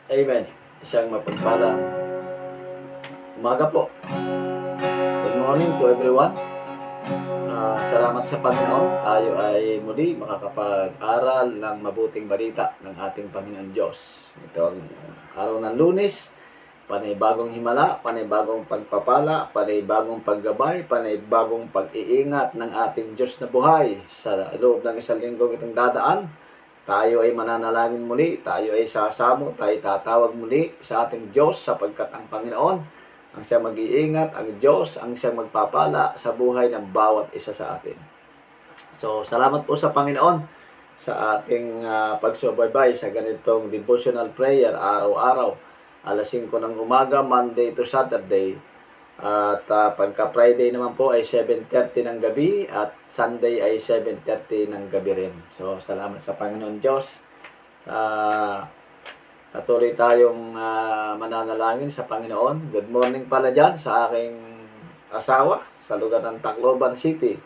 Amen. Isang mapagpalang umaga po. Good morning to everyone. Salamat sa Panginoon. Tayo ay muli makakapag-aral ng mabuting balita ng ating Panginoon Diyos. Ito ang araw ng Lunes, panibagong himala, panibagong pagpapala, panibagong paggabay, panibagong pag-iingat ng ating Diyos na buhay sa loob ng isang linggong itong dadaan. Tayo ay mananalangin muli, tayo ay sasamo, tayo tatawag muli sa ating Diyos sapagkat ang Panginoon ang siyang mag-iingat, ang Diyos ang siyang magpapala sa buhay ng bawat isa sa atin. So, salamat po sa Panginoon sa ating pagsubaybay sa ganitong devotional prayer araw-araw. Alas 5 ng umaga, Monday to Saturday. At pagka Friday naman po ay 7:30 ng gabi at Sunday ay 7:30 ng gabi rin. So, salamat sa Panginoon Diyos. Patuloy tayong mananalangin sa Panginoon. Good morning pala dyan sa aking asawa sa lugar ng Tacloban City.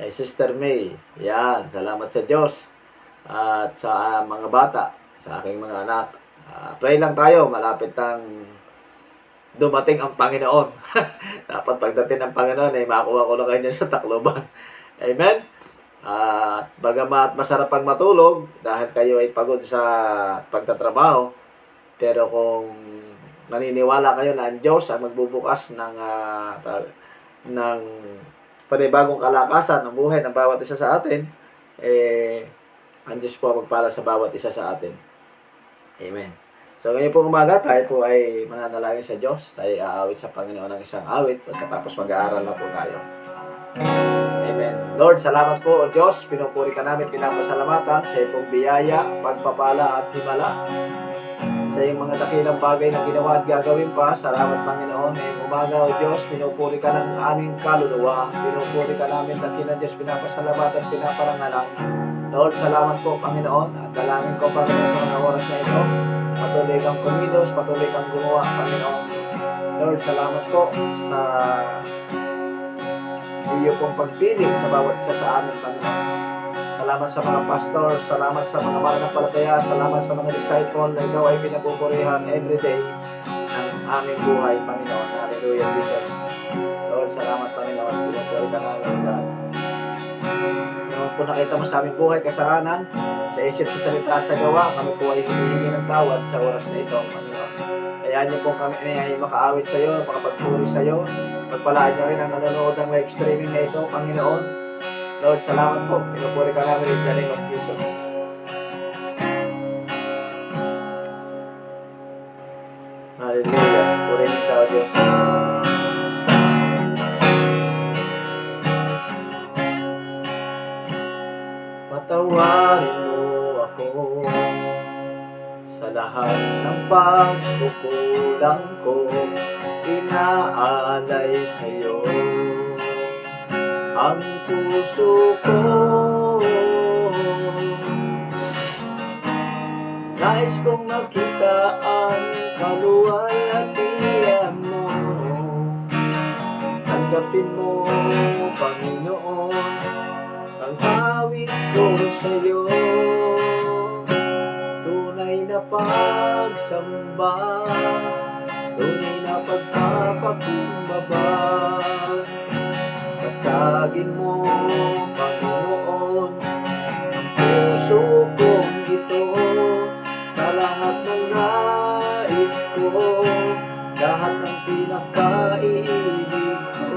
Ay Sister May. Yan, salamat sa Diyos. At sa mga bata, sa aking mga anak. Pray lang tayo, malapit ang dumating ang Panginoon. Dapat pagdating ng Panginoon ay makuha ko na kayo dyan sa Tacloban. Amen? Bagamat masarap ang matulog dahil kayo ay pagod sa pagtatrabaho, pero kung naniniwala kayo na ang Diyos ang magbubukas ng panibagong kalakasan ng buhay ng bawat isa sa atin, ang Diyos po magpala sa bawat isa sa atin. Amen. So ngayon po umaga, tayo po ay mananalangin sa Diyos. Tayo aawit sa Panginoon ng isang awit. Pagkatapos mag-aaral na po tayo. Amen. Lord, salamat po o Diyos. Pinupuri ka namin, pinapasalamatan sa iyong biyaya, pagpapala at himala. Sa iyong mga dakilang bagay na ginawa at gagawin pa. Salamat Panginoon. Ngayong umaga o Diyos, pinupuri ka ng aming kaluluwa. Pinupuri ka namin, dakilang Diyos, pinapasalamatan at pinaparangalan. Lord, salamat po Panginoon. At dalangin ko Panginoon sa mga oras na ito. Patuloy kang kumilos, patuloy kang gumawa, Panginoon. Lord, salamat po sa iyo pong pagpili sa bawat isa sa amin, Panginoon. Salamat sa mga pastor, salamat sa mga mananampalataya, salamat sa mga disciple na ikaw ay pinapupurihan everyday ng aming buhay, Panginoon. Hallelujah, Jesus. Lord, salamat, Panginoon. Pinupuri ka namin, God. Panginoon po, nakita mo sa aming buhay kasalanan, sa isip, sa salita, sa gawa, kami po ay humihingi ng tawad sa oras na ito, Panginoon. Kaya niyo po kami ay makaawit sa iyo, makapagpuri sa iyo. Pagpalaan niyo rin ang nanonood ng live streaming na ito, Panginoon. Lord, salamat po. Pinupuri ka namin in the name of Jesus. Hallelujah. Purihin ka, O Diyos. Patawarin mo ako sa lahat ng pagkukulang ko, inaalay sa'yo ang puso ko. Nais kong makita ang kaluwalhatian mo. Tanggapin mo, Panginoon, ang awit ko sa'yo. Tunay na pagsamba, tunay na pagpapakumbaba. Pasagin mo, Panginoon, ang puso kong ito. Sa lahat ng nais ko, lahat ng pinakaiibig ko.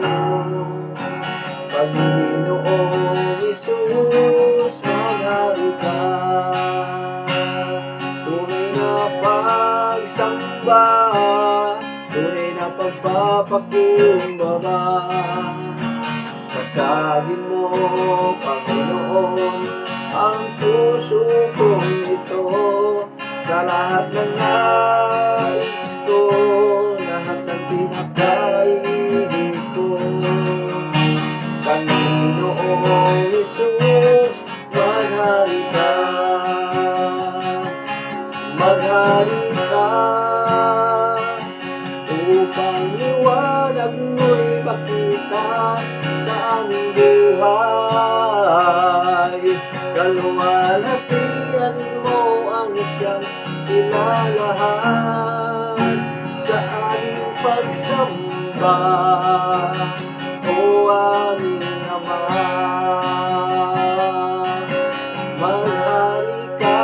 Panginoong Jesus, maghari ka. Tunay na pagsamba, tunay na pagpapakumbaba. Pasagin mo, Panginoon, ang puso kong ito. Sa lahat ng nais ko, lahat ng pinakaiibig ko. Panginoong Jesus, maghari ka. Maghari ka, upang liwanag mo'y makita sa aming buhay. Kaluwalhatian mo ang siyang ilalahad sa aming pagsamba, o aming Ama. Maghari ka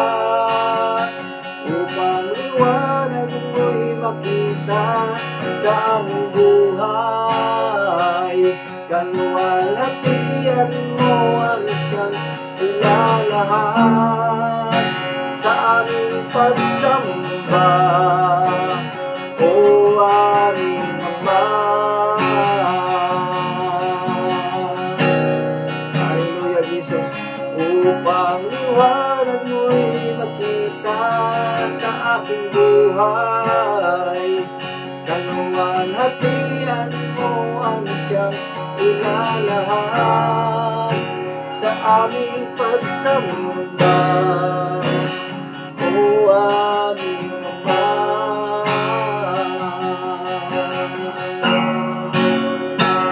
upang liwanag mo'y makita sa aming buhay. Kaluwalhatian mo ang siyang ilalahad sa aming pagsamba, o aming Ama. Hallelujah, Jesus. Upang liwanag mo'y makita sa aking buhay, kaluwalhatian mo ang siyang ilalahad sa aming pagsamba, o aming Ama.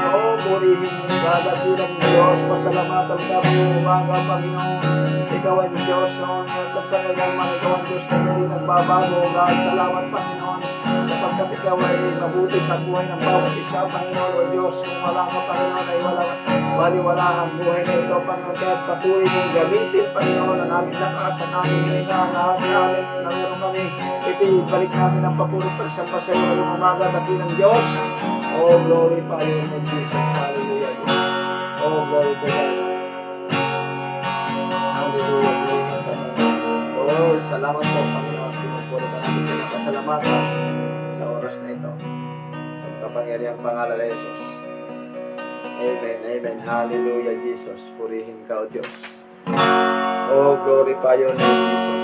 O purihin ka, dakilang Diyos, pasalamatan ka mo umaga, Panginoon. Ikaw ay Diyos noon at nagpanagang mga ikaw ang Diyos na hindi nagbabago. God, salamat, Panginoon, sapagkat ikaw ay mabuti sa buhay ng bawat isa, Panginoon. O Diyos, kung wala ka, Panginoon, ay wala ang buhay na ito, Panginoon. Kaya patuloy mong gamitin, Panginoon, ang aming lakas, ang aming hininga, lahat namin na meron kami. Ibalik namin ang papulong pagsamba sa iyo ngayong umaga, dakilang Diyos. Oh, glory pa yun in Jesus. Hallelujah. Oh, glory to God. Hallelujah. Lord, salamat po, Panginoon. Pinupuli ka namin pinapasalamatan sa oras na ito. Sa makapangyarihang pangalan ni Jesus. Amen, amen. Hallelujah, Jesus. Purihin ka, O Diyos. Oh, glorify your name, Jesus.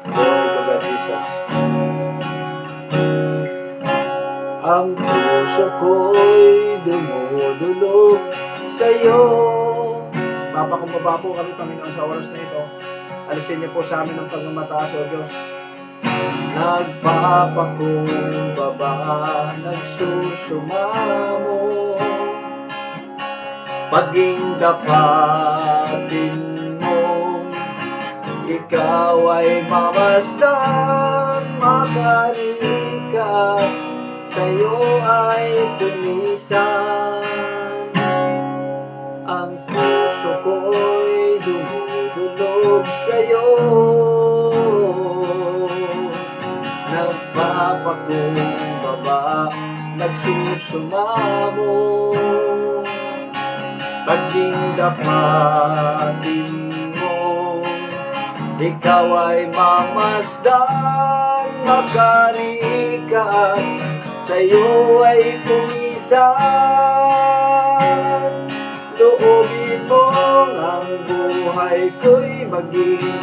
Glory to God, Jesus. Ang puso ko'y dumudulog sa'yo. Mapakumbaba po kami, Panginoon, sa oras na ito. Alisin niyo po sa amin ang pagmamataas, O Diyos. Nagpapakumbaba, nagsusumamo, paging dapatin mo, ikaw ay mamasdan, makarikat, sa'yo ay tumisan. Ang puso ko'y dumudulog sa'yo, nagpapakumbaba, nagsusumamo, paging dapatin mo, ikaw ay mamasdan, makarikat, sa'yo ay pumisan. Loobin mo ang buhay ko'y maging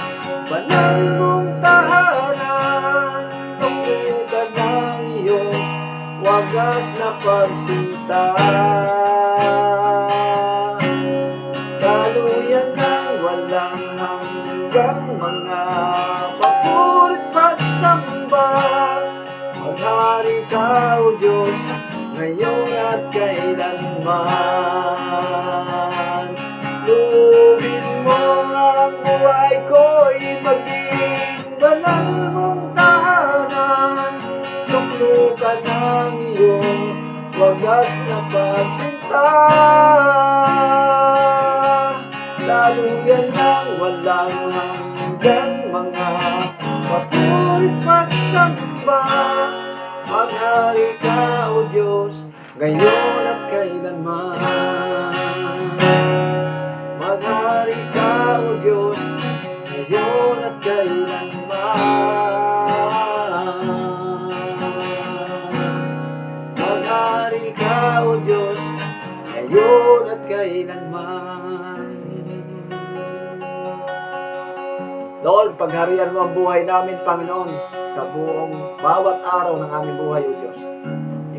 banal mong tahanan, tungkutan ng iyong wagas na pagsinta. Daluyan ng walang hanggang mga papurit pagsamba, maghari ka, O Diyos, ngayon at kailanman. Loobin mo ang buhay ko'y maging banal mong tahanan, tuklukan ng iyong wagas na pagsinta. Daluyan ng walang hanggang mga papurit pagsamba, maghari ka, O Diyos, ngayon at kailanman. Maghari ka, O Diyos, ngayon at kailanman. Maghari ka, O Diyos, ngayon at kailanman. Lord, pagharian mo ang buhay namin, Panginoon, sa buong bawat araw ng aming buhay, O Diyos.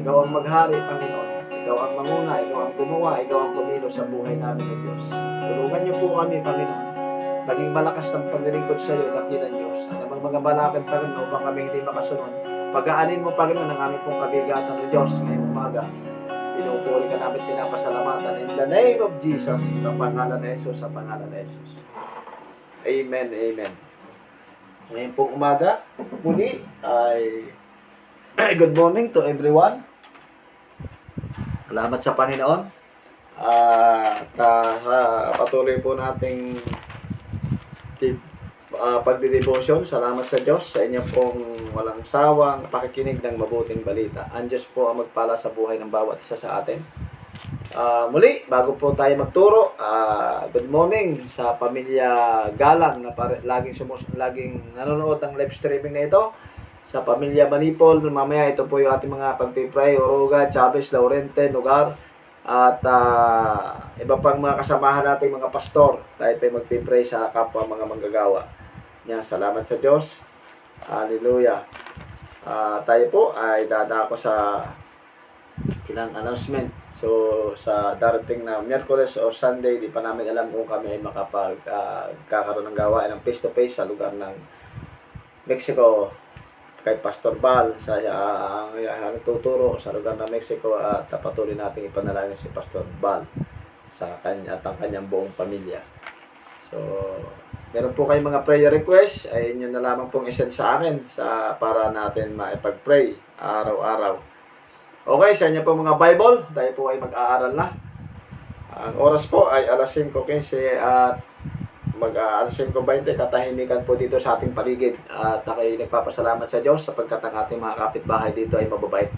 Ikaw ang maghari, Panginoon. Ikaw ang manguna, ikaw ang gumawa, ikaw ang kumilos sa buhay namin, O Diyos. Tulungan niyo po kami, Panginoon. Maging malakas ng paglilingkod sa iyo, dakilang Diyos. Anumang mga balakad, Panginoon, upang kami hindi makasunod. Pagaanin mo, Panginoon, ang aming pong kabigatan, O Diyos, ngayong umaga. Pinupuli ka namin, pinapasalamatan in the name of Jesus, sa pangalan ni Jesus, sa pangalan ni Jesus. Amen, amen. Ngayon pong umaga, muli ay good morning to everyone. Salamat sa Panginoon. At patuloy po nating pagdidebosyon. Salamat sa Diyos sa inyong pong walang sawang pakikinig ng mabuting balita. Ang Diyos po ang magpala sa buhay ng bawat isa sa atin. Muli, bago po tayo magturo, good morning sa pamilya Galang na laging nanonood ng live streaming na ito. Sa pamilya Manipol, mamaya ito po yung ating mga pagpipray, Oroga, Chavez, Laurente, Nugar, at iba pang mga kasamahan nating mga pastor. Tayo po magpipray sa kapwa mga manggagawa. Yan, salamat sa Diyos. Hallelujah. Tayo po ay dadako sa ilang announcement. So, sa darating na Miyerkules o Sunday, di pa namin alam kung kami ay makapagkakaroon ng gawain ng face-to-face sa lugar ng Mexico kay Pastor Bal sa ang tuturo sa lugar ng Mexico at patuloy natin ipanalangin si Pastor Bal sa kanya at ang kanyang buong pamilya. So, meron po kayong mga prayer request, ay inyo na lamang pong isend sa akin para natin maipag-pray araw-araw. Okay, sa inyo po mga Bible, tayo po ay mag-aaral na. Ang oras po ay alas 5:15 at alas 5:20, katahimikan po dito sa ating paligid. At ako'y nagpapasalamat sa Diyos sapagkat ang ating mga kapitbahay dito ay mababait.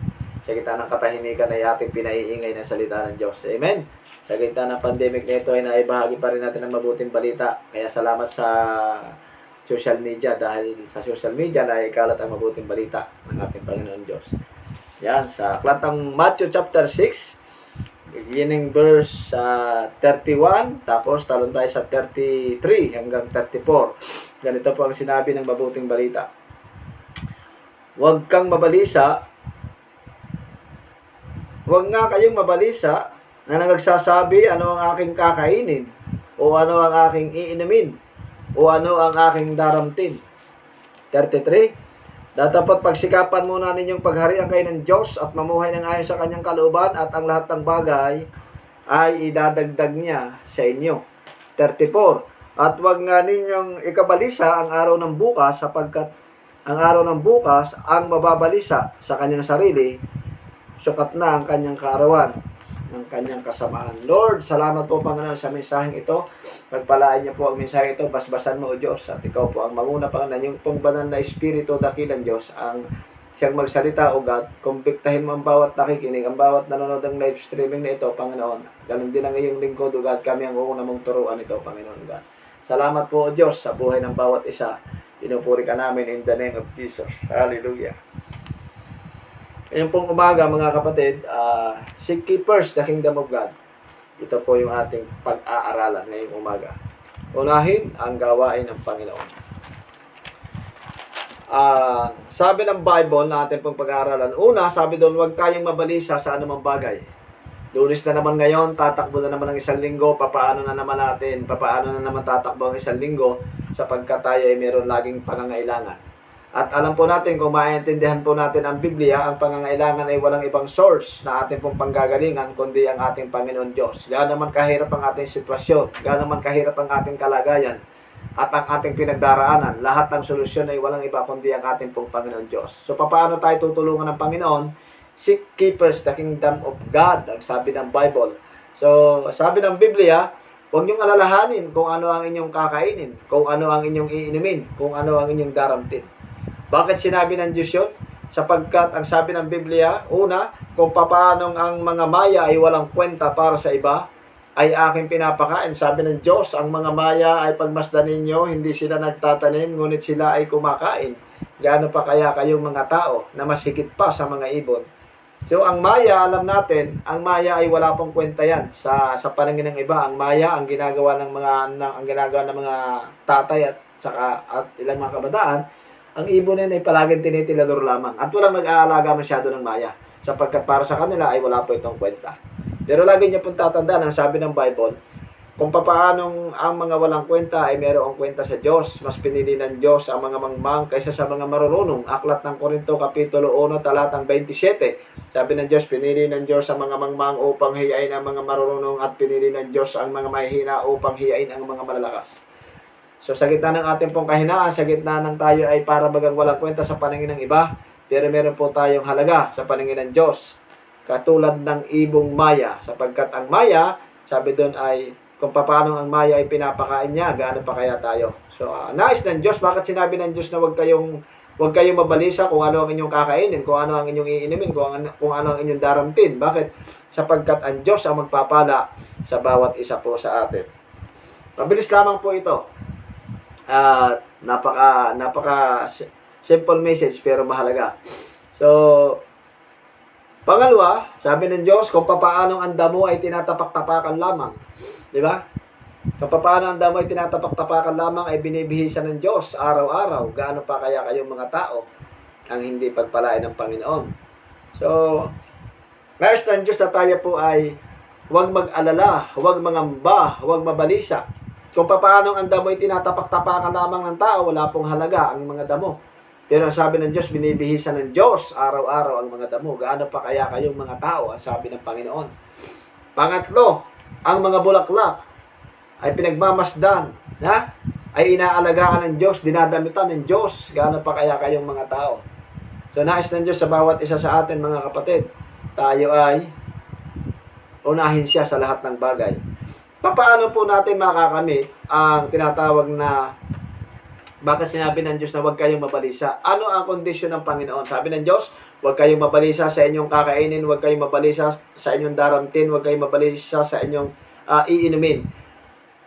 Sa gitna ng katahimikan ay ating pinaiingay ng salita ng Diyos. Amen. Sa gitna ng pandemic nito ay naibahagi pa rin natin ang mabuting balita. Kaya salamat sa social media dahil sa social media na ikalat ang mabuting balita ng ating Panginoon Diyos. Yan, sa aklat ng Matthew chapter 6, beginning verse 31, tapos talon tayo sa 33 hanggang 34. Ganito po ang sinabi ng mabuting balita. Huwag kang mabalisa, huwag nga kayong mabalisa na nagsasabi ano ang aking kakainin, o ano ang aking iinumin, o ano ang aking daramtin. 33. Dapat pagsikapan muna ninyong pagharian kayo ng Diyos at mamuhay ng ayon sa kanyang kalooban at ang lahat ng bagay ay idadagdag niya sa inyo. 34. At huwag nga ninyong ikabalisa ang araw ng bukas sapagkat ang araw ng bukas ang mababalisa sa kanyang sarili, sukat na ang kanyang kaarawan ng kanyang kasamaan. Lord, salamat po Panginoon sa mensaheng ito. Pagpalaan niyo po ang mensaheng ito, basbasan mo o Diyos, at ikaw po ang manguna Panginoon, yung pong banal na Espiritu dakilan Diyos, ang siyang magsalita o God, kumbiktahin mo ang bawat nakikinig, ang bawat nanonood ng live streaming na ito Panginoon. Ganun din ang iyong lingkod o God, kami ang uuna mong turuan ito Panginoon God. Salamat po o Diyos sa buhay ng bawat isa. Pinupuri ka namin in the name of Jesus. Hallelujah. Ngayon pong umaga mga kapatid, seek ye first the kingdom of God. Ito po yung ating pag-aaralan ngayong umaga. Unahin ang gawain ng Panginoon. Sabi ng Bible na ating pong pag-aaralan, una, sabi doon, huwag tayong mabalisa sa anumang bagay. Lunes na naman ngayon, tatakbo na naman ang isang linggo, papaano na naman tatakbo ang isang linggo sapagkat tayo ay meron laging pangangailangan. At alam po natin, kung maintindihan po natin ang Biblia, ang pangangailangan ay walang ibang source na ating pong panggagalingan, kundi ang ating Panginoon Diyos. Gaano naman kahirap ang ating sitwasyon, gaano naman kahirap ang ating kalagayan, at ang ating pinagdaraanan, lahat ng solusyon ay walang iba kundi ang ating pong Panginoon Diyos. So, paano tayo tutulungan ng Panginoon? Seek ye first the kingdom of God, ang sabi ng Bible. So, sabi ng Biblia, huwag niyong alalahanin kung ano ang inyong kakainin, kung ano ang inyong iinumin, kung ano ang inyong daramtin. Bakit sinabi ng Diyos yun? Sapagkat ang sabi ng Biblia, una, kung paano ang mga maya ay walang kwenta para sa iba, ay aking pinapakain. Sabi ng Diyos, ang mga maya ay pagmasdan ninyo, hindi sila nagtatanim, ngunit sila ay kumakain. Gaano pa kaya kayong mga tao na mas higit pa sa mga ibon? So, ang maya, alam natin, ang maya ay wala pong kwenta yan. Sa paningin ng iba, ang maya, ang ginagawa ng mga tatay at ilang mga kabataan, ang ibon yan ay palaging tinitilador lamang. At walang nag-aalaga masyado ng maya. Sapagkat para sa kanila ay wala po itong kwenta. Pero lagi niyo pong tatandaan, ang sabi ng Bible, kung papaanong ang mga walang kwenta ay mayroong kwenta sa Diyos. Mas pinili ng Diyos ang mga mangmang kaysa sa mga marurunong. Aklat ng Korinto, Kapitulo 1, talatang 27. Sabi ng Diyos, pinili ng Diyos ang mga mangmang upang hiyain ang mga marurunong at pinili ng Diyos ang mga mahihina upang hiyain ang mga malalakas. So sa gitna ng ating pong kahinaan, sa gitna ng tayo ay para bagang walang kwenta sa paningin ng iba, pero meron po tayong halaga sa paningin ng Diyos. Katulad ng ibong maya, sapagkat ang maya, sabi doon ay kung paano ang maya ay pinapakain niya, gaano pa kaya tayo. So nais ng Diyos, bakit sinabi ng Diyos na huwag kayong mabalisa kung ano ang inyong kakainin, kung ano ang inyong iinumin, kung ano ang inyong daramtin. Bakit? Sapagkat ang Diyos ang magpapala sa bawat isa po sa atin. Mabilis lamang po ito. Napaka simple message pero mahalaga. So, pangalawa, sabi ng Diyos, kung papaano ang damo ay tinatapak-tapakan lamang. Di ba? Kung papaano ang damo ay tinatapak-tapakan lamang ay binibihisan ng Diyos araw-araw. Gaano pa kaya kayong mga tao ang hindi pagpalain ng Panginoon? So, nais ng Diyos na tayo po ay huwag mag-alala, huwag mangamba, huwag mabalisa. Kung papaano ang damo ay tinatapak-tapakan lamang ng tao, wala pong halaga ang mga damo. Pero ang sabi ng Diyos, binibihisan ng Diyos araw-araw ang mga damo. Gaano pa kaya kayong mga tao, ang sabi ng Panginoon. Pangatlo, ang mga bulaklak ay pinagmamasdan, ay inaalagaan ng Diyos, dinadamitan ng Diyos. Gaano pa kaya kayong mga tao. So nais ng Diyos sa bawat isa sa atin, mga kapatid, tayo ay unahin siya sa lahat ng bagay. Paano po natin makakamit ang tinatawag na bakit sinabi ng Diyos na huwag kayong mabalisa? Ano ang kondisyon ng Panginoon? Sabi ng Diyos, huwag kayong mabalisa sa inyong kakainin, huwag kayong mabalisa sa inyong daramtin, huwag kayong mabalisa sa inyong iinumin.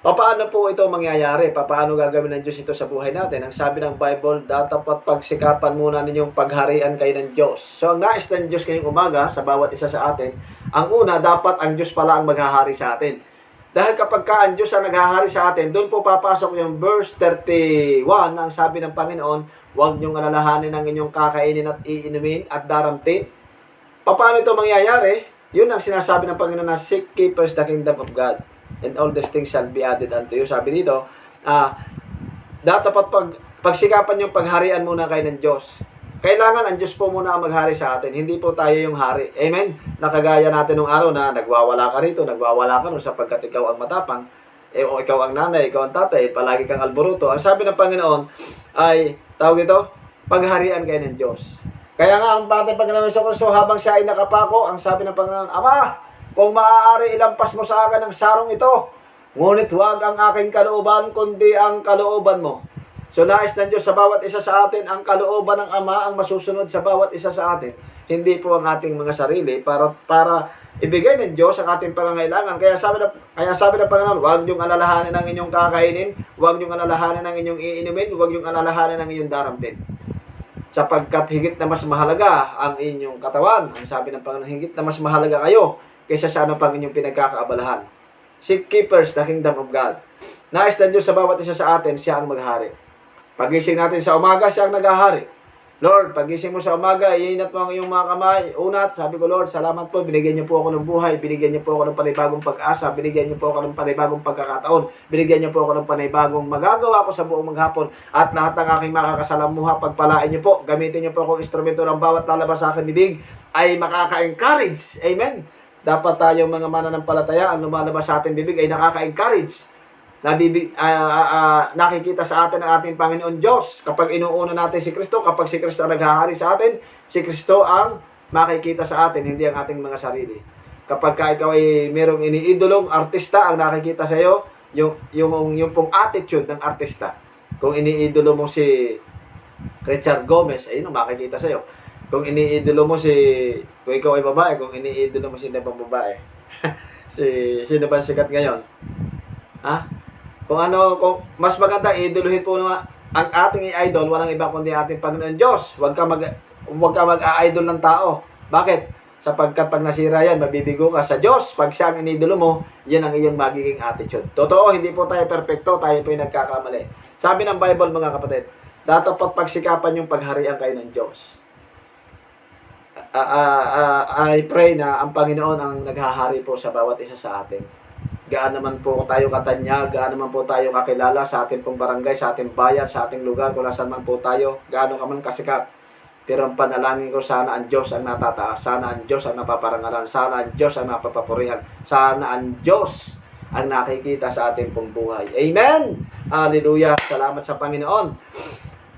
Paano po ito mangyayari? Paano gagawin ng Diyos ito sa buhay natin? Ang sabi ng Bible, dapat pagsikapan muna ninyong pagharian kayo ng Diyos. So ang nais ng Diyos ngayong umaga sa bawat isa sa atin, ang una, dapat ang Diyos pala ang maghahari sa atin. Dahil kapag ang Diyos ang naghahari sa atin, doon po papasok yung verse 31, ang sabi ng Panginoon, huwag niyong alalahanin ang inyong kakainin at iinumin at daramtin. Paano ito mangyayari? Yun ang sinasabi ng Panginoon na seek ye first the kingdom of God, and all these things shall be added unto you. Sabi dito, dapat pagsikapan yung pagharian muna kayo ng Diyos. Kailangan ang Diyos po muna ang maghari sa atin. Hindi po tayo yung hari. Amen? Nakagaya natin nung araw na nagwawala ka rito, nagwawala ka nun sapagkat ikaw ang matapang, o ikaw ang nanay, ikaw ang tatay, palagi kang alboruto. Ang sabi ng Panginoon ay, tawag ito, pagharian kayo ng Diyos. Kaya nga ang ating Panginoon sa Kristo, habang siya ay nakapako, ang sabi ng Panginoon, Ama, kung maaari ilampas mo sa akin ang sarong ito, ngunit huwag ang aking kalooban, kundi ang kalooban mo. So nais ng Diyos sa bawat isa sa atin, ang kalooban ng Ama ang masusunod sa bawat isa sa atin. Hindi po ang ating mga sarili para ibigay ng Diyos ang ating pangangailangan. Kaya sabi ng Panginoon, huwag niyong alalahanin ang inyong kakainin, huwag niyong alalahanin ang inyong iinumin, huwag niyong alalahanin ang inyong daramtin. Sapagkat higit na mas mahalaga ang inyong katawan. Ang sabi ng Panginoon, higit na mas mahalaga kayo kaysa sa ano pang inyong pinagkakaabalahan. Seek ye first the kingdom of God. Nais ng Diyos sa bawat isa sa atin, siya ang maghari. Pagising natin sa umaga, siya ang naghahari. Lord, pagising mo sa umaga, iinat mo ang iyong mga kamay. Unat, sabi ko, Lord, salamat po. Binigyan niyo po ako ng buhay. Binigyan niyo po ako ng panibagong pag-asa. Binigyan niyo po ako ng panibagong pagkakataon. Binigyan niyo po ako ng panibagong magagawa ko sa buong maghapon. At lahat ng aking makakasalamuha, pagpalain niyo po. Gamitin niyo po akong instrumento ng bawat lalabas sa akin bibig ay makaka-encourage. Amen. Dapat tayong mga mananampalataya, ang lumalabas sa ating bibig ay nakaka-encourage. Nakikita sa atin ang ating Panginoon Diyos. Kapag inuuna natin si Kristo, kapag si Kristo ang naghahari sa atin, si Kristo ang makikita sa atin, hindi ang ating mga sarili. Kapag ikaw ay merong iniidolong artista, ang nakikita sa iyo, yung pong attitude ng artista. Kung iniidolo mo si Richard Gomez, ayun ang makikita sa iyo. Kung iniidolo mo kung ikaw ay babae, kung iniidolo mo sino bang babae? Sino ba sikat ngayon? Kung mas maganda, idoluhin po ang ating idol, walang iba kundi ating Panginoon Diyos. Huwag ka mag-idol ng tao. Bakit? Sapagkat pag nasira yan, mabibigo ka sa Diyos. Pag siya ang inidolo mo, yan ang iyong magiging attitude. Totoo, hindi po tayo perfecto, tayo po yung nagkakamali. Sabi ng Bible, mga kapatid, dapat pagsikapan yung pagharian kayo ng Diyos. I pray na ang Panginoon ang naghahari po sa bawat isa sa atin. Gaan naman po tayo katanya, gaan naman po tayo kakilala sa ating pong barangay, sa ating bayan, sa ating lugar, kung nasan man po tayo, gaano ka man kasikat. Pero ang panalangin ko, sana ang Diyos ang natataas, sana ang Diyos ang napaparangalan, sana ang Diyos ang napapapurihan, sana ang Diyos ang nakikita sa ating pong buhay. Amen! Hallelujah! Salamat sa Panginoon.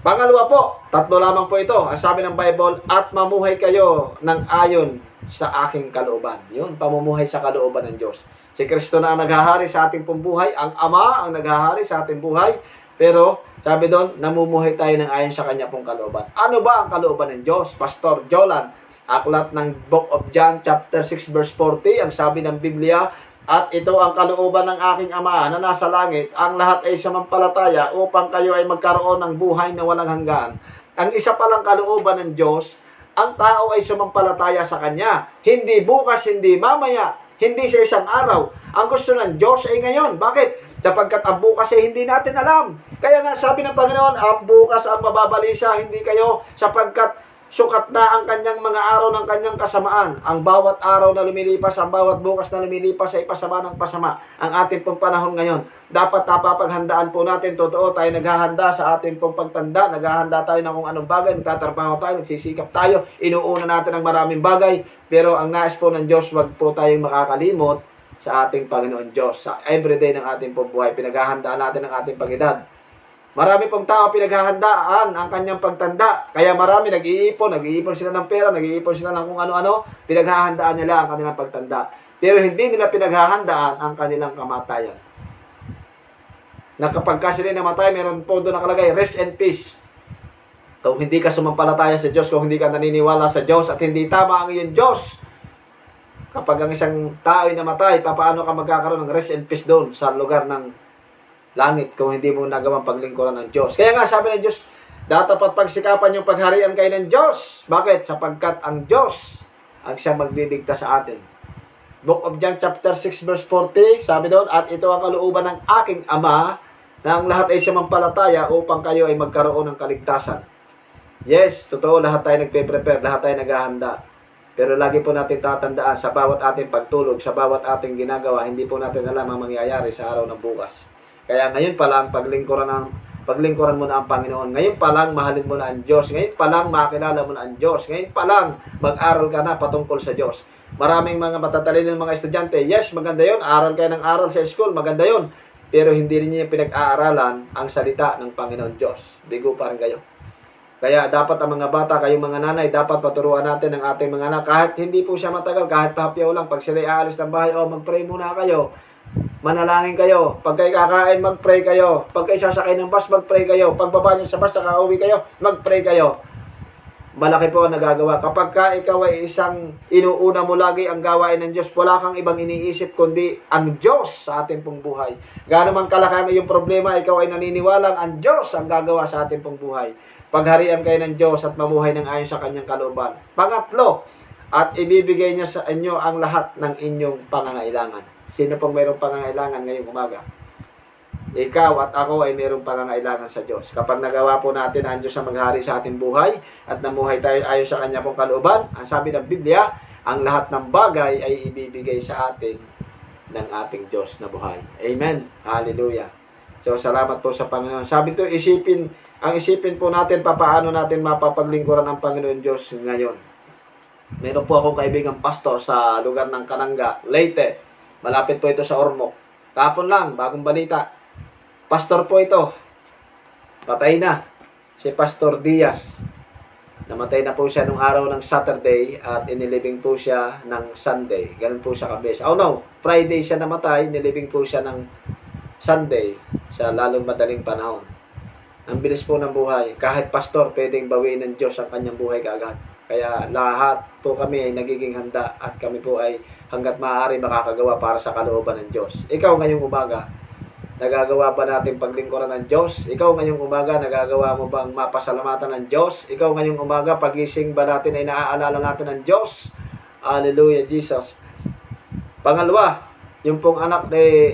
Pangalawa po, 3 lamang po ito. Ang sabi ng Bible, at mamuhay kayo ng ayon sa aking kalooban. Yun, pamumuhay sa kalooban ng Diyos. Si Kristo na ang naghahari sa ating pong buhay. Ang Ama ang naghahari sa ating buhay. Pero, sabi doon, namumuhay tayo ng ayon sa Kanya pong kalooban. Ano ba ang kalooban ng Diyos? Pastor Jolan, aklat ng Book of John, chapter 6, verse 40, ang sabi ng Biblia, at ito ang kalooban ng aking Ama na nasa langit, ang lahat ay samampalataya upang kayo ay magkaroon ng buhay na walang hanggan. Ang isa palang kalooban ng Diyos, ang tao ay sumampalataya sa Kanya. Hindi bukas, hindi mamaya, hindi sa isang araw. Ang gusto ng Diyos ay ngayon. Bakit? Sapagkat ang bukas ay hindi natin alam. Kaya nga sabi ng Panginoon, ang bukas ang mababalisa, hindi kayo, sapagkat sukat na ang kanyang mga araw ng kanyang kasamaan. Ang bawat araw na lumilipas, ang bawat bukas na lumilipas ay pasama ng pasama. Ang ating pong panahon ngayon, dapat napapaghandaan po natin. Totoo, tayo naghahanda sa ating pong pagtanda. Naghahanda tayo ng kung anong bagay. Nagtatrabaho tayo, nagsisikap tayo. Inuuna natin ang maraming bagay. Pero ang nais po ng Diyos, wag po tayong makakalimot sa ating Panginoon Diyos. Sa everyday ng ating pong buhay, pinaghahandaan natin ang ating pag-edad. Marami pong tao pinaghahandaan ang kanyang pagtanda. Kaya marami nag-iipon sila ng pera, nag-iipon sila ng kung ano-ano, pinaghahandaan nila ang kanilang pagtanda. Pero hindi nila pinaghahandaan ang kanilang kamatayan. Na kapag ka sila namatay, meron po doon nakalagay, rest and peace. Kung hindi ka sumampalataya sa Diyos, kung hindi ka naniniwala sa Diyos at hindi tama ang iyong Diyos, kapag ang isang tao ay namatay, paano ka magkakaroon ng rest and peace doon sa lugar ng langit kung hindi mo nagawang paglingkuran ng Diyos? Kaya nga sabi ng Diyos, dapat pagsikapan yung pagharian kayo ng Diyos. Bakit? Sapagkat ang Diyos ang siyang magdidigta sa atin. Book of John chapter 6 verse 40, sabi doon, at ito ang kalooban ng aking Ama na ang lahat ay samampalataya upang kayo ay magkaroon ng kaligtasan. Yes, totoo, lahat tayo nagpe-prepare, lahat tayo naghahanda. Pero lagi po natin tatandaan sa bawat ating pagtulog, sa bawat ating ginagawa, hindi po natin alam ang mangyayari sa araw ng bukas. Kaya ngayon pa lang, paglingkuran mo na ang Panginoon. Ngayon pa lang, mahalin mo na ang Diyos. Ngayon pa lang, makilala mo na ang Diyos. Ngayon pa lang, mag-aral ka na patungkol sa Diyos. Maraming mga matatalinong mga estudyante, yes, maganda yon, aral kayo ng aral sa school, maganda yon. Pero hindi rin niya pinag-aaralan ang salita ng Panginoon Diyos. Bigo pa rin kayo. Kaya dapat ang mga bata, kayong mga nanay, dapat paturuan natin ang ating mga anak. Kahit hindi po siya matagal, kahit pahapyaw lang, pag sila aalis ng bahay, mag-pray muna kayo. Manalangin kayo. Pag kayo kakain, mag-pray kayo. Pag kayo sasakay ng bus, mag-pray kayo. Pag baba nyo sa bus, saka uwi kayo, mag-pray kayo. Malaki po ang nagagawa. Kapag ka ikaw ay isang inuuna mo lagi ang gawain ng Diyos, wala kang ibang iniisip kundi ang Diyos sa ating pong buhay. Gaano man kalaki ang iyong problema, ikaw ay naniniwalang ang Diyos ang gagawa sa ating pong buhay. Pagharian kayo ng Diyos at mamuhay ng ayon sa kanyang kalooban. Pangatlo, at ibibigay niya sa inyo ang lahat ng inyong pangangailangan. Sino pong mayroong pangangailangan ngayong umaga? Ikaw at ako ay mayroong pangangailangan sa Diyos. Kapag nagawa po natin ang Diyos ang maghari sa ating buhay at namuhay tayo ayon sa kanya pong kalooban, ang sabi ng Biblia, ang lahat ng bagay ay ibibigay sa atin ng ating Diyos na buhay. Amen. Hallelujah. So, salamat po sa Panginoon. Sabi ito, isipin po natin paano natin mapapaglingkuran ang Panginoon Diyos ngayon. Meron po akong kaibigang pastor sa lugar ng Kananga, Leyte. Malapit po ito sa Ormoc. Kahapon lang, bagong balita. Pastor po ito. Patay na. Si Pastor Diaz. Namatay na po siya nung araw ng Saturday at inilibing po siya ng Sunday. Ganun po siya kabes. Oh no, Friday siya namatay, inilibing po siya ng Sunday sa lalong madaling panahon. Ang bilis po ng buhay. Kahit pastor, pwedeng bawiin ng Diyos ang kanyang buhay kaagad. Kaya lahat po kami ay nagiging handa at kami po ay hanggat maaari makakagawa para sa kalooban ng Diyos. Ikaw ngayong umaga, nagagawa ba natin paglingkuran ng Diyos? Ikaw ngayong umaga, nagagawa mo bang mapasalamatan ng Diyos? Ikaw ngayong umaga, pagising ba natin ay naaalala natin ng Diyos? Hallelujah, Jesus. Pangalawa, yung pong anak ni...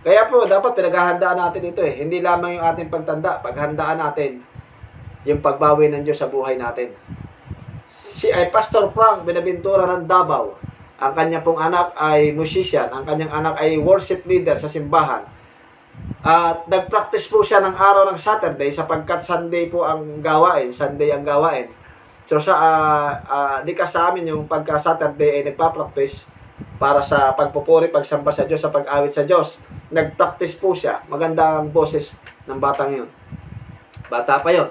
Kaya po, dapat pinaghahandaan natin ito eh. Hindi lamang yung ating pagtanda, paghandaan natin yung pagbawi ng Diyos sa buhay natin. Si Pastor Frank Benaventura ng Davao. Ang kanya pong anak ay musician. Ang kanyang anak ay worship leader sa simbahan. At nag-practice po siya ng araw ng Saturday sapagkat Sunday po ang gawain. Sunday ang gawain. So di ka sa amin yung pagka-Saturday ay nagpa-practice. para sa pagpupuri, pagsamba sa Diyos, sa pag-awit sa Diyos. Nag-practice po siya. Maganda ang boses ng batang yun. Bata pa yun.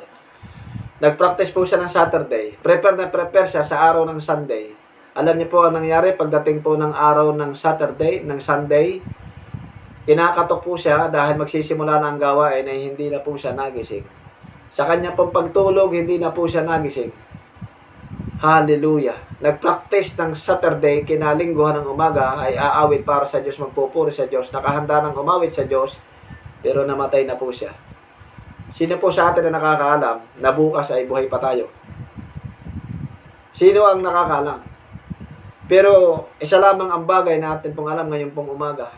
Nag-practice po siya ng Saturday. Prepare siya sa araw ng Sunday. Alam niyo po ang nangyari pagdating po ng araw ng Saturday, ng Sunday, kinakatok po siya dahil magsisimula na ang gawain ay hindi na po siya nagising. Sa kanya pong pagtulog, hindi na po siya nagising. Hallelujah. Nag-practice ng Saturday, kinalingguhan ng umaga, ay aawit para sa Diyos, magpupuri sa Diyos. Nakahanda ng umawit sa Diyos, pero namatay na po siya. Sino po sa atin na nakakaalam na bukas ay buhay pa tayo? Sino ang nakakaalam? Pero isa lamang ang bagay na atin pong alam ngayon pong umaga.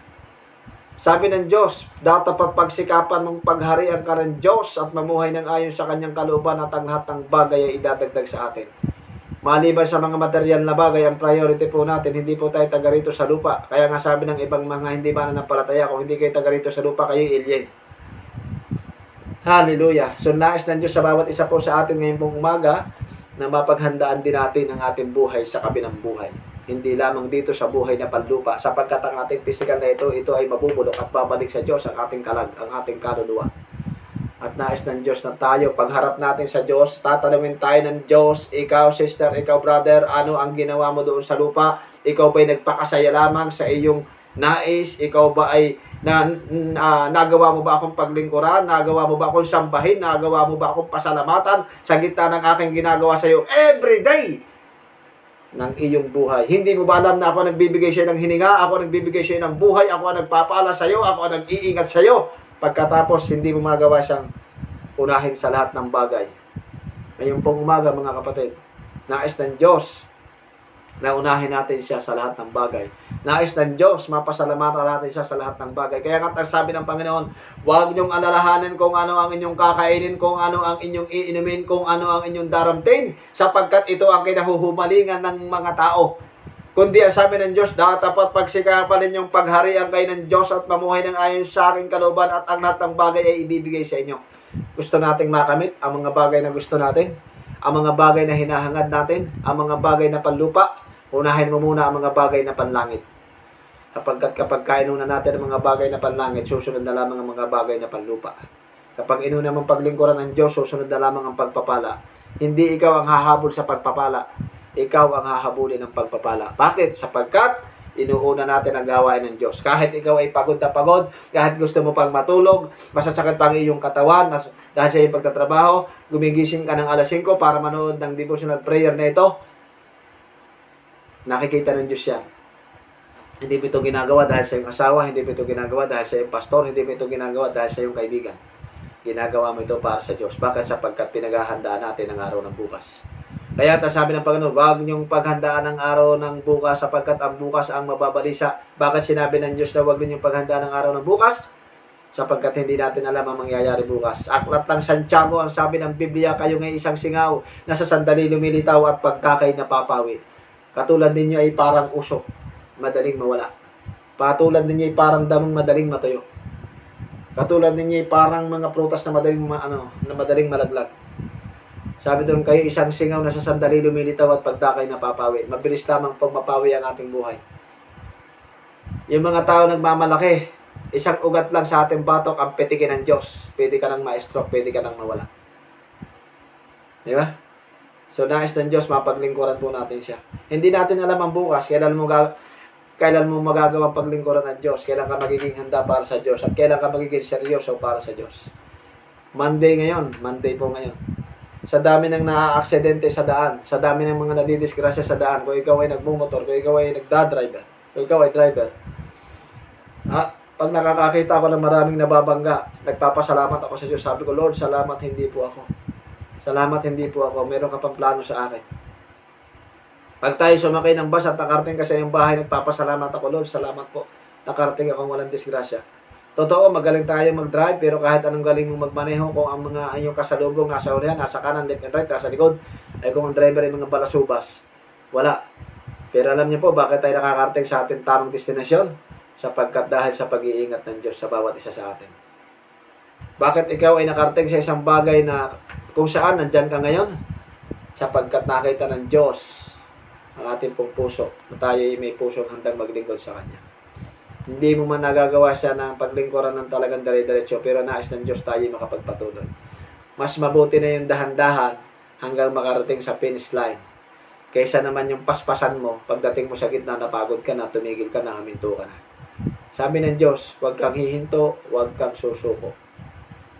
Sabi ng Diyos, dapat pagsikapan mong pagharian ka ng Diyos at mamuhay ng ayon sa kanyang kalooban at ang lahat ng bagay ay idadagdag sa atin. Maliban sa mga material na bagay, ang priority po natin, hindi po tayo taga rito sa lupa. Kaya nga sabi ng ibang mga hindi mananampalataya, kung hindi kayo taga rito sa lupa, kayo alien. Hallelujah. So nais ng Diyos sa bawat isa po sa atin ngayon pong umaga na mapaghandaan din natin ang ating buhay sa kabilang buhay. Hindi lamang dito sa buhay na panlupa, sapagkat ang ating physical na ito ay mabubulok at babalik sa Diyos ang ating kalag, ang ating kaluluwa. At nais ng Diyos na tayo, pagharap natin sa Diyos, tatanungin tayo ng Diyos, ikaw sister, ikaw brother, ano ang ginawa mo doon sa lupa? Ikaw ba'y nagpakasaya lamang sa iyong nais? Ikaw ba ay nagawa mo ba akong paglingkuran? Nagawa mo ba akong sambahin? Nagawa mo ba akong pasalamatan sa gitna ng aking ginagawa sa iyo every day ng iyong buhay? Hindi mo ba alam na ako nagbibigay sa iyo ng hininga? Ako nagbibigay sa iyo ng buhay? Ako ang nagpapala sa iyo? Ako ang nag-iingat sa iyo? Pagkatapos, hindi mo magawa siyang unahin sa lahat ng bagay. Ngayon pong umaga, mga kapatid, nais ng Diyos na unahin natin siya sa lahat ng bagay. Nais ng Diyos, mapasalamatan natin siya sa lahat ng bagay. Kaya nga sabi ng Panginoon, huwag niyong alalahanin kung ano ang inyong kakainin, kung ano ang inyong iinumin, kung ano ang inyong daramtin, sapagkat ito ang kinahuhumalingan ng mga tao. Kundi ang sabi ng Diyos, dapat pagsikapan ninyong pagharian kayo ng Diyos at mamuhay ng ayon sa aking kalooban at ang lahat ng bagay ay ibibigay sa inyo. Gusto nating makamit ang mga bagay na gusto natin, ang mga bagay na hinahangad natin, ang mga bagay na panlupa. Unahin mo muna ang mga bagay na panlangit. Kapag kainuna natin ang mga bagay na panlangit, susunod na lamang ang mga bagay na panlupa. Kapag inuna mong paglingkuran ng Diyos, susunod na lamang ang pagpapala. Hindi ikaw ang hahabol sa pagpapala. Ikaw ang hahabulin ng pagpapala. Bakit? Sapagkat inuuna natin ang gawain ng Diyos. Kahit ikaw ay pagod na pagod, kahit gusto mo pang matulog, masasakit pang iyong katawan, dahil sa iyong pagtatrabaho, gumigising ka ng alas 5 para manood ng devotional prayer na ito, nakikita ng Diyos yan. Hindi mo ito ginagawa dahil sa iyong asawa, hindi mo ito ginagawa dahil sa iyong pastor, hindi mo ito ginagawa dahil sa iyong kaibigan. Ginagawa mo ito para sa Diyos. Bakit? Sapagkat pinaghahandaan natin ang araw ng bukas. Kaya sabi ng Panginoon, huwag niyong paghandaan ang araw ng bukas sapagkat ang bukas ang mababalisa. Bakit sinabi ng Diyos na huwag ninyong paghandaan ang araw ng bukas? Sapagkat hindi natin alam ang mangyayari bukas. Aklat ng Santiago, ang sabi ng Biblia, kayo ngay isang singaw na sa sandali lumilitaw at pagkakay napapawi. Katulad ninyo ay parang usok, madaling mawala. Katulad ninyo ay parang damong madaling matuyo. Katulad ninyo ay parang mga prutas na madaling malaglag. Sabi doon, kayo isang singaw na sa sandali lumilitaw at pagdakay napapawi. Mabilis lamang pong mapawi ang ating buhay. Yung mga tao nagmamalaki, isang ugat lang sa ating batok ang petikin ng Diyos. Pwede ka nang ma-stroke, pwede ka nang mawala. Di ba? So, nais ng Diyos, mapaglingkuran po natin siya. Hindi natin alam ang bukas, kailan mo magagawang paglingkuran ng Diyos, kailan ka magiging handa para sa Diyos, at kailan ka magiging seryoso para sa Diyos. Monday po ngayon. Sa dami ng naaaksidente sa daan, sa dami ng mga nadidisgrasya sa daan, kung ikaw ay nagmumotor, kung ikaw ay nagdadriver, kung ikaw ay driver, pag nakakakita ko ng maraming nababangga, nagpapasalamat ako sa Diyos. Sabi ko, Lord, salamat, hindi po ako. Salamat, hindi po ako. Meron ka pang plano sa akin. Pag tayo sumakay ng bus at nakarating ka sa iyong bahay, nagpapasalamat ako, Lord, salamat po. Nakarating akong walang disgrasya. Totoo, magaling tayo mag-drive, pero kahit anong galing mong magmaneho, kung ang mga inyong kasalubong nasa unahan, nasa kanan, left and right, nasa likod, ay kung ang driver ay mga balasubas, wala. Pero alam niyo po, bakit tayo nakakarating sa ating tamang destinasyon? Sapagkat dahil sa pag-iingat ng Diyos sa bawat isa sa atin. Bakit ikaw ay nakarating sa isang bagay na kung saan nandyan ka ngayon? Sapagkat nakita ng Diyos ang ating pong puso, na tayo ay may pusong handang maglingkod sa Kanya. Hindi mo man nagagawa siya ng paglingkuran ng talagang dire-diretso, pero nais ng Diyos tayo makapagpatuloy. Mas mabuti na yung dahan-dahan hanggang makarating sa finish line, kaysa naman yung paspasan mo, pagdating mo sa gitna, napagod ka na, tumigil ka na, haminto ka na. Sabi ng Diyos, huwag kang hihinto, huwag kang susuko.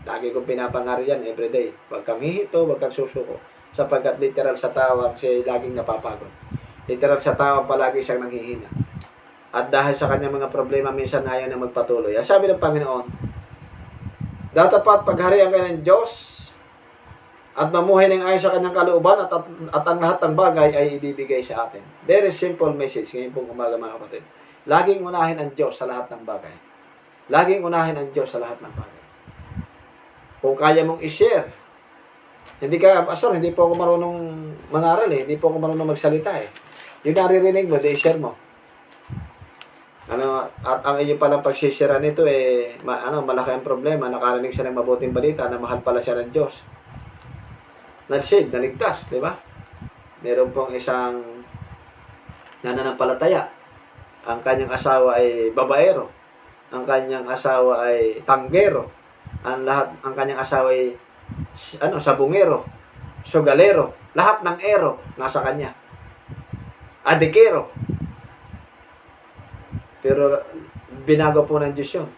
Lagi kong pinapangaral yan everyday. Huwag kang hihinto, huwag kang susuko. Sapagkat literal sa tawang siya laging napapagod. Literal sa tawang palagi siyang nanghihina. At dahil sa kanyang mga problema, minsan ayaw na magpatuloy. Ang sabi ng Panginoon, datapat pagharian kayo ng Diyos at mamuhay ng ayon sa kanyang kalooban at ang lahat ng bagay ay ibibigay sa atin. Very simple message ngayon pong umaga mga kapatid. Laging unahin ang Diyos sa lahat ng bagay. Laging unahin ang Diyos sa lahat ng bagay. Kung kaya mong i-share, hindi ka, pastor, hindi po ako marunong mangaral hindi po ako marunong magsalita Yung naririnig mo, i-share mo. At ang iyo palang pagsisira nito malaki ang problema, nakarinig siya ng mabuting balita na mahal pala siya ng Diyos. Na-save, naligtas, di ba? Meron pong isang nananampalataya. Ang kanyang asawa ay babaero. Ang kanyang asawa ay tanggero. Ang kanyang asawa ay sabungero, sugalero. Lahat ng ero nasa kanya. Adikero. Pero binago po ng Diyos yun.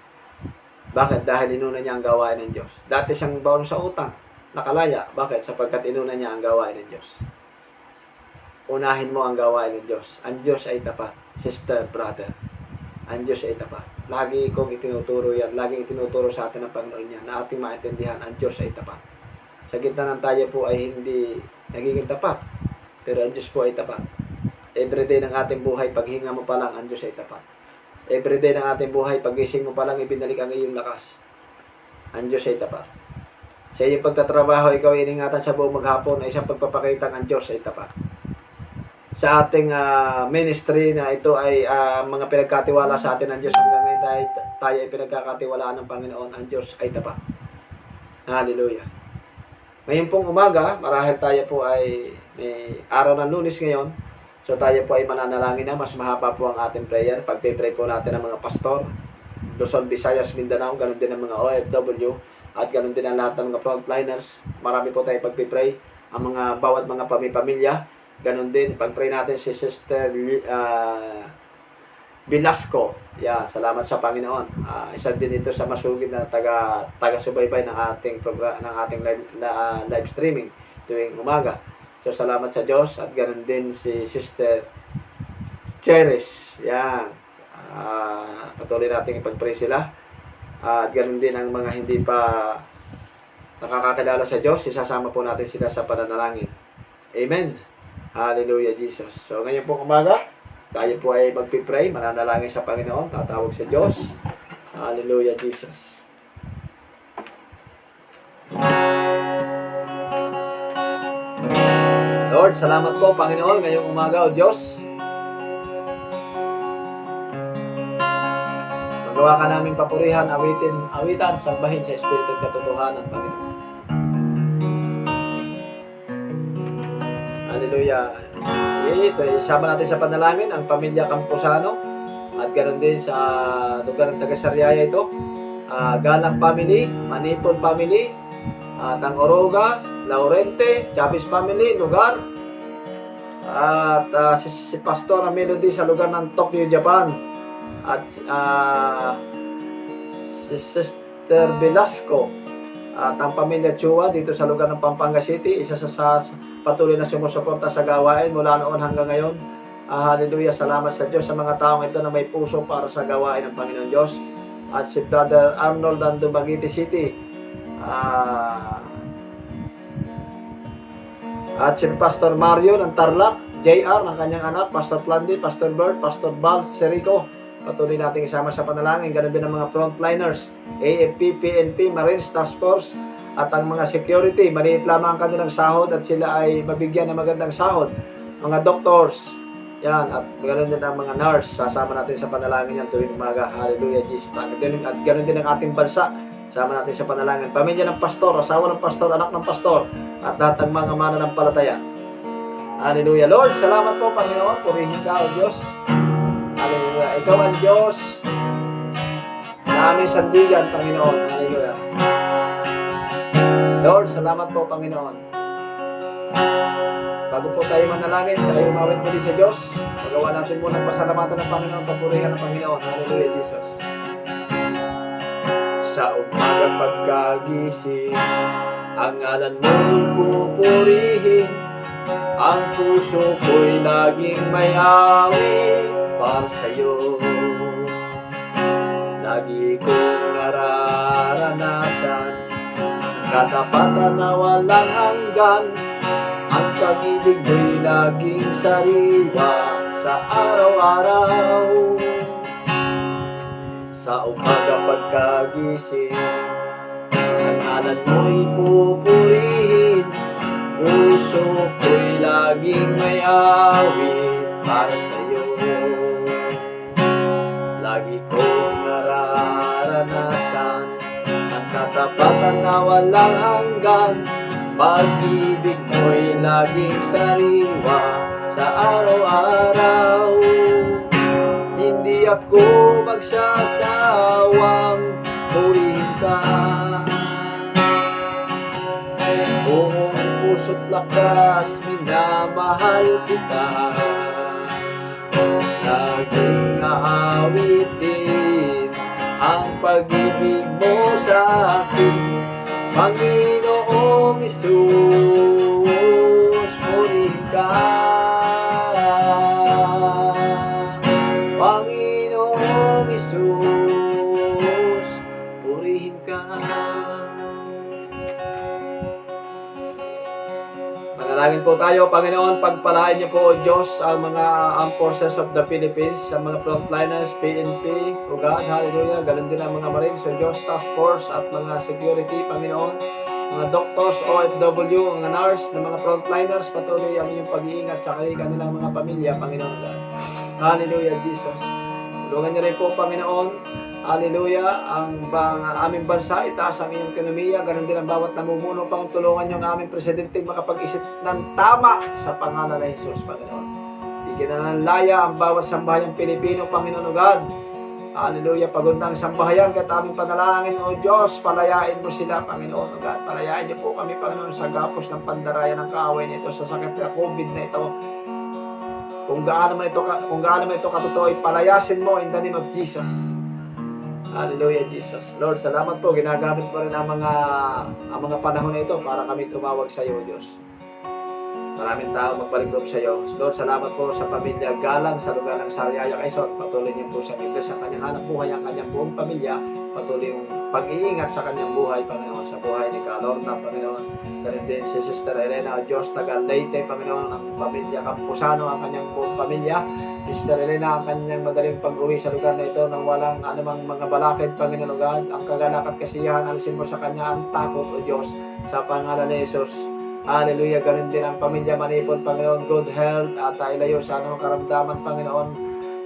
Bakit? Dahil inuna niya ang gawain ng Diyos. Dati siyang baon sa utang, nakalaya. Bakit? Sapagkat inuna niya ang gawain ng Diyos. Unahin mo ang gawain ng Diyos. Ang Diyos ay tapat. Sister, brother. Ang Diyos ay tapat. Lagi kong itinuturo yan. Lagi itinuturo sa atin ng Panginoon niya na ating maintindihan ang Diyos ay tapat. Sa gitna ng tayo po ay hindi nagiging tapat. Pero ang Diyos po ay tapat. Everyday ng ating buhay, paghinga mo pa lang, ang Diyos ay tapat. Everyday ng ating buhay, pagising mo pa lang, ibinalik ang iyong lakas. Ang Diyos ay tapat. Sa iyong pagtatrabaho, ikaw ay iningatan sa buong maghapon na isang pagpapakita ang Diyos ay tapat. Sa ating ministry na ito ay mga pinagkatiwala sa atin ng Diyos hanggang ngayon tayo ay pinagkakatiwalaan ng Panginoon, ang Diyos ay tapat. Hallelujah. Ngayon pong umaga, marahil tayo po ay may araw ng Lunes ngayon. So tayo po ay mananalangin na, mas mahaba po ang ating prayer. Pagpe-pray po natin ng mga pastor, Luzon, Visayas, Mindanao, ganun din ang mga OFW, at ganun din ang lahat ng mga frontliners. Marami po tayo pagpe-pray, ang mga bawat mga pamilya. Ganun din, pag-pray natin si Sister Velasco. Salamat sa Panginoon. Isa din ito sa masugid na taga-subaybay ng ating program, ng ating live streaming tuwing umaga. So, salamat sa Diyos. At ganun din si Sister Cherish. Patuloy natin ipag-pray sila. At ganun din ang mga hindi pa nakakakilala sa Diyos. Isasama po natin sila sa pananalangin. Amen. Hallelujah, Jesus. So, ngayon po umaga, tayo po ay magpipray, mananalangin sa Panginoon, tatawag sa Diyos. Hallelujah, Jesus. Lord, salamat po, Panginoon, ngayong umaga, O Diyos. Magawa ka namin papurihan, awitan, sambahin sa Espiritu at katotohanan, Panginoon. Hallelujah. Ito, isama natin sa panalangin ang pamilya Camposano at ganoon din sa lugar ng taga-Sariaya ito. Galang family, Manipon family, Tang Oroga, Laurente, Chavez family, lugar. At si Pastor Melody sa lugar ng Tokyo, Japan. At si Sister Velasco at ang pamilya Chua dito sa lugar ng Pampanga City, isa sa patuloy na sumusuporta sa gawain mula noon hanggang ngayon. Hallelujah, salamat sa Diyos sa mga taong ito na may puso para sa gawain ng Panginoon Diyos. At si Brother Arnold ng Dumaguete City, at si Pastor Mario ng Tarlac, JR ng kanyang anak, Pastor Plandi, Pastor Bert, Pastor Val Serico. Patuloy natin isama sa panalangin. Ganun din ang mga frontliners, AFP, PNP, Marines, Task Force, at ang mga security. Maliit lamang ang kanilang sahod at sila ay mabigyan ng magandang sahod. Mga doctors, at ganun din ang mga nurse. Sasama natin sa panalangin yan tuwing umaga. Hallelujah, Jesus. At ganun din ang ating bansa. Sama natin sa panalangin. Pamilya ng pastor, asawa ng pastor, anak ng pastor, at lahat ng mga mananampalataya. Hallelujah. Lord, salamat po, Panginoon. Purihin ka, O Diyos. Hallelujah. Ikaw ang Diyos na aming sandigan, Panginoon. Hallelujah. Lord, salamat po, Panginoon. Bago po tayo manalangin, tayo umawit muli sa Diyos. Magawa natin muna pasalamatan ng Panginoon, papurihan ng Panginoon. Hallelujah, Jesus. Sa umagang pagkagising, ang ngalan mo'y pupurihin. Ang puso ko'y laging may awit para sa'yo. Lagi kong nararanasan katapatan na walang hanggan. Ang pag-ibig mo'y laging sariwa sa araw-araw. Sa umaga pagkagising, ang ngalan mo'y pupurihin. Puso ko'y laging may awit para sa'yo. Lagi kong nararanasan ang katapatan na walang hanggan. Pag-ibig mo'y laging sariwa sa araw-araw. Hindi ako magsasawang purihin ka. Buong puso't lakas, minamahal kita. Laging aawitin ang pag-ibig mo sa akin. Panginoong Isus, purihin ka. Panginoong Isus, purihin ka. Manalangin po tayo, Panginoon, pagpalain niyo po, O Diyos, ang mga Armed Forces of the Philippines, ang mga frontliners, PNP, O God, hallelujah, ganun din ang mga Marines, O Diyos, Task Force, at mga security, Panginoon, mga doctors, OFW, mga nurse, ng mga frontliners, patuloy ang inyong pag-iingat sa kanilang mga pamilya, Panginoon God. Hallelujah, Jesus. Tulungan niyo rin po, Panginoon, hallelujah, ang aming bansa, itaas ang iyong ekonomiya, ganun din ang bawat namumuno, pang tulungan niyo ang aming presidente makapag-isip ng tama sa pangalan ng Jesus, Panginoon. Bigyan na ng laya ang bawat sambahayang Pilipino, Panginoon God. Hallelujah, pagundang sambahayan, kat aming panalangin, O Diyos, palayain mo sila, Panginoon God. Palayain niyo po kami, Panginoon, sa gapos ng pandaraya ng kaaway nito, sa sakit na COVID na ito. Kung gaano man ito katotoo, palayasin mo in the name of Jesus. Hallelujah, Jesus. Lord, salamat po. Ginagamit mo rin ang mga panahon na ito para kami tumawag sa iyo, Diyos. Maraming tao magbalik loob sa iyo. Lord, salamat po sa pamilya Galang sa lugar ng Sariaya, Quezon. Patuloy niyo po sa Biblia sa kanyang hanap buhay, ang kanyang buong pamilya. Patuloy yung pag-iingat sa kanyang buhay, Panginoon, sa buhay ni Kalorna, Panginoon. Ganun din si Sister Elena, Diyos, taga Leyte, Panginoon, ang pamilya Campusano, ang kanyang buong pamilya. Sister Elena, ang kanyang madaling pag-uwi sa lugar na ito nang walang anumang mga balakid, Panginoon God. Ang kaganak at kasiyahan, alisin mo sa kanya ang takot, O Diyos, sa pangalan ni Jesus. Hallelujah, ganun din ang pamilya Manipon, Panginoon, good health at ilayo sa anumang karamdaman, Panginoon.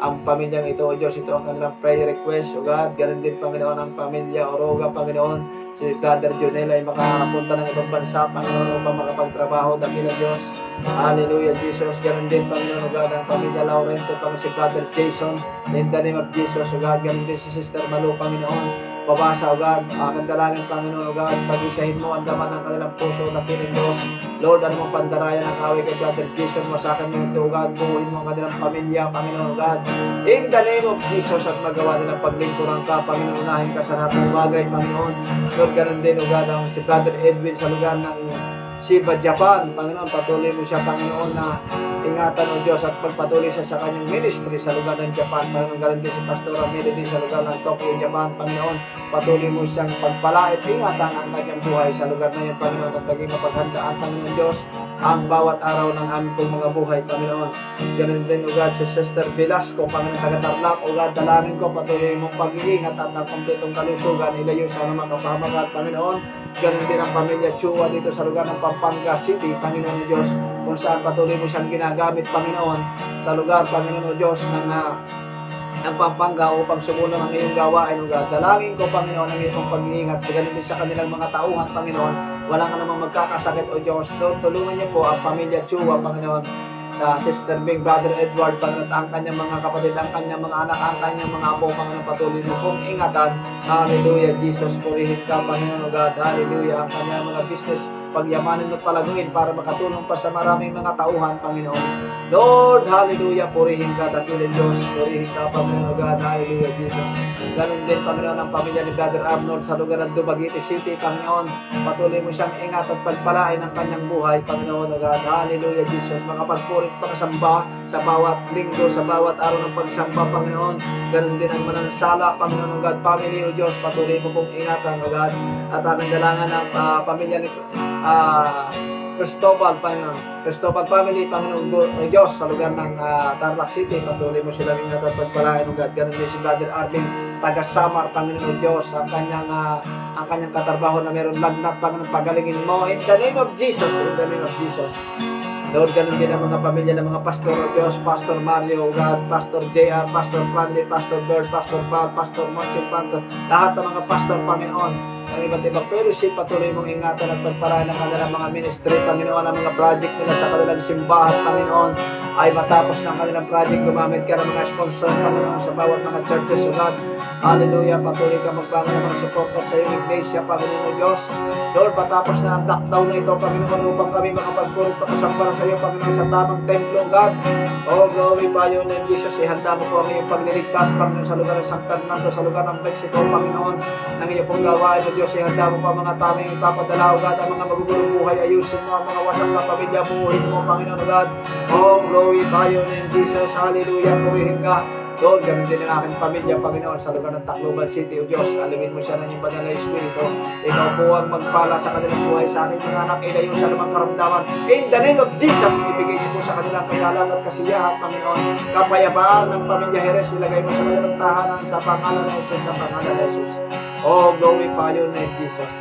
Ang pamilyang ito, O Diyos, ito ang kanilang prayer request, O God. Ganun din, Panginoon, ang pamilya Oroga, Panginoon. Si Brother Jonel ay makapunta ng ibang bansa, Panginoon, upang makapagtrabaho, dakila Diyos. Hallelujah, Jesus. Ganun din, Panginoon, O God, ang pamilya Laurente, Panginoon, si Brother Jason. In the name of Jesus, O God. Ganun din si Sister Malu, Panginoon. Babasa, O God, aking dalangin, Panginoon, O God, pag-isahin mo ang daman ng kanilang puso, dakiling Diyos. Lord, ano mong pandarayan ng kaway kay Brother Jason, masakan mo ito, O God, buuin mo ang kanilang pamilya, Panginoon, O God. In the name of Jesus, at magawa nilang paglingkuran ka, Panginoon, unahin ka sa lahat ng bagay, Panginoon. Lord, ganun din, O God, ang si Brother Edwin sa lugar ng Shiba, Japan, Panginoon, patuloy mo siya, Panginoon, na ingatan, O Diyos, at pagpatuloy siya sa kanyang ministry sa lugar ng Japan, Panginoon. Ganun din si Pastor Melody sa lugar ng Tokyo, Japan, Panginoon, patuloy mo siyang pagpalait, ingatan ang kanyang buhay sa lugar na yun, Panginoon, at maging mapaghandaan, Panginoon Diyos, ang bawat araw ng aming pong mga buhay, Panginoon. Ganun din, O God, si Sister Velasco, Panginoon, taga-Tarlac, O God, dalangin ko, patuloy mong pag-iingat at ang kompletong kalusugan, ilayo sa anumang kapahamakan, Panginoon. Ganun din ang pamilya Chua dito sa lugar ng Pampanga City, Panginoon Diyos, kung saan patuloy mo siyang ginagamit, Panginoon, sa lugar, Panginoon Diyos, ng Pampanga upang sumulong ang iyong gawain, O God. Dalangin ko, Panginoon, ang iyong pag-iingat, ganun din sa kanilang mga tauhan, Panginoon, walang anumang magkakasakit, O Diyos. Lord, tulungan niyo po ang pamilya Chua, Panginoon, sa Sister Bing, Brother Edward, Panginoon, ang kanyang mga kapatid, ang kanyang mga anak, ang kanyang mga apo, Panginoon, patuloy mo pong ingatan. Hallelujah, Jesus, purihin ka, Panginoon, God, hallelujah, ang kanyang mga business, pagyamanin mo palaguin para makatulong pa sa maraming mga tauhan, Panginoon. Lord, hallelujah, purihin ka, dakilin Diyos, purihin ka, Panginoon, God, hallelujah, Jesus. Ganon din, Panginoon, ang pamilya ni Brother Arnold sa lugar ng Dumaguete City, Panginoon. Patuloy mo siyang ingat at pagpalain ang kanyang buhay, Panginoon, God, hallelujah, Jesus. Makapagpurit, pakasamba sa bawat linggo, sa bawat araw ng pagsamba, Panginoon. Ganon din ang manansala, Panginoon, God, family, O Diyos, patuloy mo pong ingatan, O God, at aming dalangan ng pamilya ni Cristobal, Panginoon. Cristobal family, Panginoon, O Diyos, sa lugar ng Tarlac City, patuloy mo silang ingat at pagpalain, O God. Ganon din si Brother Arvin, taga Samar, Panginoon, O Diyos, ang kanyang katrabaho na meron lagnat, Panginoon, pagalingin mo in the name of Jesus, in the name of Jesus. Lord, ganun din ang mga pamilya ng mga pastor, O Diyos, Pastor Mario, O God, Pastor JR, Pastor Randy, Pastor Bird, Pastor Val, Pastor Marcin, Pastor, lahat ng mga pastor, Panginoon, ng iba't ibang fellowship, patuloy mong ingatan at pagparaan ng kanilang mga ministry, Panginoon, ang mga project nila sa kanilang simbahan, Panginoon, ay matapos ng kanilang project, gumamit ka ng mga sponsor, Panginoon, sa bawat mga churches, O God. Hallelujah, patuloy ka magbangon ng mga supporter sa iyong iglesia, Panginoon, O Diyos. Lord, matapos na ang lockdown na ito, Panginoon, upang kami makapagpulot pakasambara sa iyo, Panginoon, sa tamang templo, God. Oh, glory pa yun, Lord Jesus. Ihanda mo po ang iyong pagliligtas, Panginoon, sa lugar ng San Fernando, sa lugar ng Mexico, Panginoon, ng iyong pong gawain, O Diyos. Ihanda mo pa mga tamang ipapadala, O God, ang mga magugulong buhay. Ayusin mo ang mga wasak na pamilya, buuhin mo, Panginoon, O God. Oh, glory pa yun, Lord Jesus. Hallelujah, purihin ka. Lord, ganun din ang aking pamilya, Panginoon, sa lugar ng Tacloban City, O Diyos. Alamin mo siya ng iyong banal na Espiritu. Ikaw po ang magpala sa kanilang buhay, sa aking mga anak, ilayo sa namang karamdaman. In the name of Jesus, ibigay niyo po sa kanilang kagalang at kasiyahan, Panginoon. Kapayapaan ng pamilya Jerez, ilagay mo sa kanilang tahanan sa pangalan ng Jesus, sa pangalan ng Jesus. Oh, glory pa yun, Lord Jesus.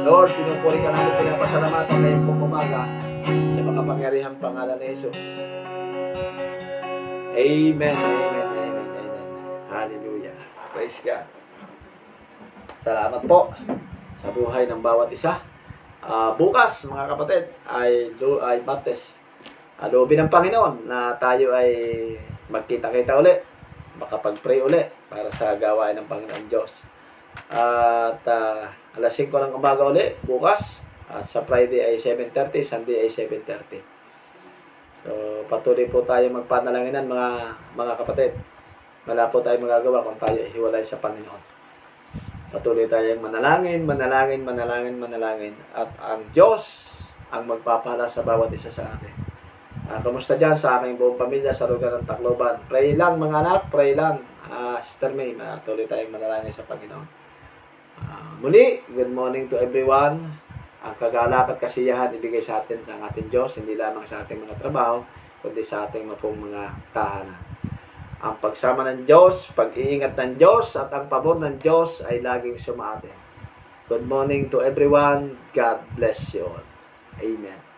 Lord, pinupuri ka namin, pinapasalamatan na iyong pong umaga sa makapangyarihang pangalan ng Jesus. Amen, amen, amen, amen. Hallelujah. Praise God. Salamat po sa buhay ng bawat isa. Bukas, mga kapatid, ay Martes. Loobin ng Panginoon na tayo ay magkita-kita uli, makapag-pray uli para sa gawain ng Panginoon Diyos. At alas 5 ng umaga uli, bukas. At sa Friday ay 7:30, Sunday ay 7:30. So, patuloy po tayo magpanalanginan, mga kapatid. Wala po tayong magagawa kung tayo hiwalay sa Panginoon. Patuloy tayong manalangin. At ang Diyos ang magpapala sa bawat isa sa atin. Kamusta dyan sa aking buong pamilya sa lugar ng Tacloban? Pray lang, mga anak, pray lang. Sister May, patuloy tayong manalangin sa Panginoon. Muli, good morning to everyone. Ang kagalak at kasiyahan ibigay sa atin ng ating Diyos, hindi lamang sa ating mga trabaho, kundi sa ating mga tahanan. Ang pagsama ng Diyos, pag-iingat ng Diyos, at ang pabor ng Diyos ay laging sumaatin. Good morning to everyone. God bless you all. Amen.